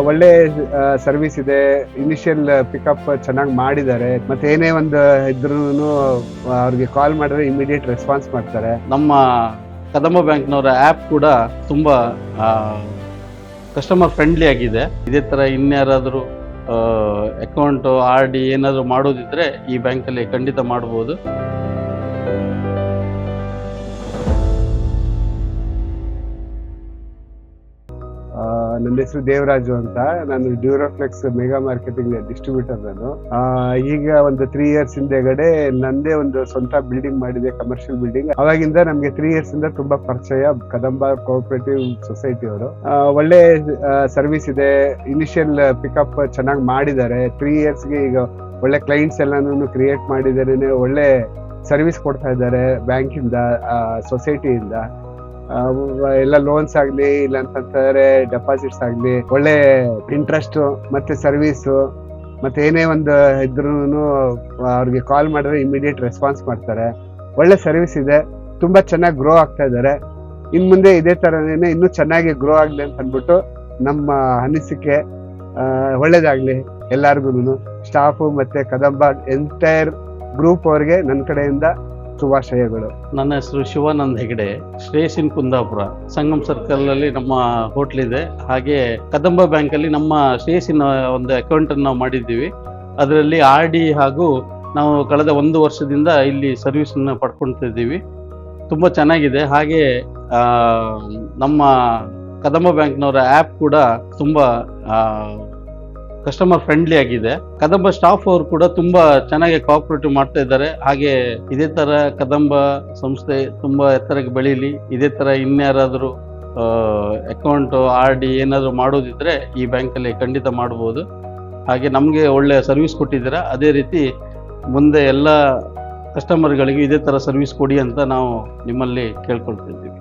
ಒಳ್ಳೆ ಸರ್ವಿಸ್ ಇದೆ. Initial pickup ಚೆನ್ನಾಗಿ ಮಾಡಿದ್ದಾರೆ. ಮತ್ತೆ ಏನೇ ಒಂದು ಇದ್ರೂ ಅವ್ರಿಗೆ ಕಾಲ್ ಮಾಡಿದ್ರೆ ಇಮಿಡಿಯೇಟ್ ರೆಸ್ಪಾನ್ಸ್ ಮಾಡ್ತಾರೆ. ನಮ್ಮ ಕದಂಬ ಬ್ಯಾಂಕ್ನವರ ಆ್ಯಪ್ ಕೂಡ ತುಂಬ ಕಸ್ಟಮರ್ ಫ್ರೆಂಡ್ಲಿ ಆಗಿದೆ. ಇದೇ ಥರ ಇನ್ಯಾರಾದರೂ ಅಕೌಂಟು RD ಏನಾದರೂ ಮಾಡೋದಿದ್ರೆ ಈ ಬ್ಯಾಂಕಲ್ಲಿ ಖಂಡಿತ ಮಾಡ್ಬೋದು. ನನ್ನ ಹೆಸರು ದೇವರಾಜು ಅಂತ. ನಾನು ಡ್ಯೂರೋಫ್ಲೆಕ್ಸ್ ಮೆಗಾ ಮಾರ್ಕೆಟಿಂಗ್ ಡಿಸ್ಟ್ರಿಬ್ಯೂಟರ್. ನಾನು ಈಗ ಒಂದು 3 years ಹಿಂದೆಗಡೆ ನಂದೇ ಒಂದು ಸ್ವಂತ ಬಿಲ್ಡಿಂಗ್ ಮಾಡಿದೆ, ಕಮರ್ಷಿಯಲ್ ಬಿಲ್ಡಿಂಗ್. ಅವಾಗಿಂದ ನಮ್ಗೆ 3 years ಇಂದ ತುಂಬಾ ಪರಿಚಯ ಕದಂಬ ಕೋಆಪರೇಟಿವ್ ಸೊಸೈಟಿ ಅವರು. ಒಳ್ಳೆ ಸರ್ವಿಸ್ ಇದೆ. ಇನಿಷಿಯಲ್ ಪಿಕಪ್ ಚೆನ್ನಾಗಿ ಮಾಡಿದ್ದಾರೆ. 3 yearsಗೆ ಈಗ ಒಳ್ಳೆ ಕ್ಲೈಂಟ್ಸ್ ಎಲ್ಲಾನು ಕ್ರಿಯೇಟ್ ಮಾಡಿದ್ದಾರೆ. ಒಳ್ಳೆ ಸರ್ವಿಸ್ ಕೊಡ್ತಾ ಇದ್ದಾರೆ ಬ್ಯಾಂಕಿಂದ, ಸೊಸೈಟಿಯಿಂದ. ಎಲ್ಲ ಲೋನ್ಸ್ ಆಗ್ಲಿ, ಇಲ್ಲ ಅಂತಂದ್ರೆ ಡೆಪಾಸಿಟ್ಸ್ ಆಗ್ಲಿ, ಒಳ್ಳೆ ಇಂಟ್ರೆಸ್ಟ್ ಮತ್ತೆ ಸರ್ವಿಸು, ಮತ್ತೆ ಏನೇ ಒಂದು ಇದ್ರೂ ಅವ್ರಿಗೆ ಕಾಲ್ ಮಾಡಿದ್ರೆ ಇಮಿಡಿಯೇಟ್ ರೆಸ್ಪಾನ್ಸ್ ಮಾಡ್ತಾರೆ. ಒಳ್ಳೆ ಸರ್ವಿಸ್ ಇದೆ. ತುಂಬಾ ಚೆನ್ನಾಗಿ ಗ್ರೋ ಆಗ್ತಾ ಇದ್ದಾರೆ. ಇನ್ ಮುಂದೆ ಇದೇ ತರನೇ ಇನ್ನೂ ಚೆನ್ನಾಗಿ ಗ್ರೋ ಆಗ್ಲಿ ಅಂತ ಅಂದ್ಬಿಟ್ಟು ನಮ್ಮ ಅನಿಸಿಕೆ. ಒಳ್ಳೇದಾಗ್ಲಿ ಎಲ್ಲಾರ್ಗು, ಸ್ಟಾಫು ಮತ್ತೆ ಕದಂಬ ಎಂಟೈರ್ ಗ್ರೂಪ್ ಅವ್ರಿಗೆ ನನ್ನ ಕಡೆಯಿಂದ ಶುಭಾಶಯಗಳು. ನನ್ನ ಹೆಸರು ಶಿವಾನಂದ್ ಹೆಗಡೆ, ಶ್ರೇಯಸ್ ಇನ್ ಕುಂದಾಪುರ. ಸಂಗಮ್ ಸರ್ಕಲ್ ಅಲ್ಲಿ ನಮ್ಮ ಹೋಟ್ಲ್ ಇದೆ. ಹಾಗೆ ಕದಂಬ ಬ್ಯಾಂಕ್ ಅಲ್ಲಿ ನಮ್ಮ ಶ್ರೇಯಸ್ಸಿನ ಒಂದು ಅಕೌಂಟ್ ಅನ್ನು ನಾವು ಮಾಡಿದ್ದೀವಿ. ಅದರಲ್ಲಿ RD ಹಾಗೂ ನಾವು ಕಳೆದ 1 ವರ್ಷದಿಂದ ಇಲ್ಲಿ ಸರ್ವಿಸ್ ಅನ್ನು ಪಡ್ಕೊಳ್ತಿದ್ದೀವಿ. ತುಂಬಾ ಚೆನ್ನಾಗಿದೆ. ಹಾಗೆ ನಮ್ಮ ಕದಂಬ ಬ್ಯಾಂಕ್ನವರ ಆ್ಯಪ್ ಕೂಡ ತುಂಬಾ ಕಸ್ಟಮರ್ ಫ್ರೆಂಡ್ಲಿ ಆಗಿದೆ. ಕದಂಬ ಸ್ಟಾಫ್ ಅವರು ಕೂಡ ತುಂಬಾ ಚೆನ್ನಾಗಿ ಕೋಆಪರೇಟಿವ್ ಮಾಡ್ತಾ ಇದ್ದಾರೆ. ಹಾಗೆ ಇದೇ ತರ ಕದಂಬ ಸಂಸ್ಥೆ ತುಂಬಾ ಎತ್ತರಕ್ಕೆ ಬೆಳೀಲಿ. ಇದೇ ತರ ಇನ್ಯಾರಾದರೂ ಅಕೌಂಟು RD ಏನಾದರೂ ಮಾಡೋದಿದ್ರೆ ಈ ಬ್ಯಾಂಕಲ್ಲಿ ಖಂಡಿತ ಮಾಡ್ಬೋದು. ಹಾಗೆ ನಮಗೆ ಒಳ್ಳೆ ಸರ್ವಿಸ್ ಕೊಟ್ಟಿದ್ದೀರಾ. ಅದೇ ರೀತಿ ಮುಂದೆ ಎಲ್ಲ ಕಸ್ಟಮರ್ಗಳಿಗೂ ಇದೇ ಥರ ಸರ್ವಿಸ್ ಕೊಡಿ ಅಂತ ನಾವು ನಿಮ್ಮಲ್ಲಿ ಕೇಳ್ಕೊಳ್ತಿದ್ದೀವಿ.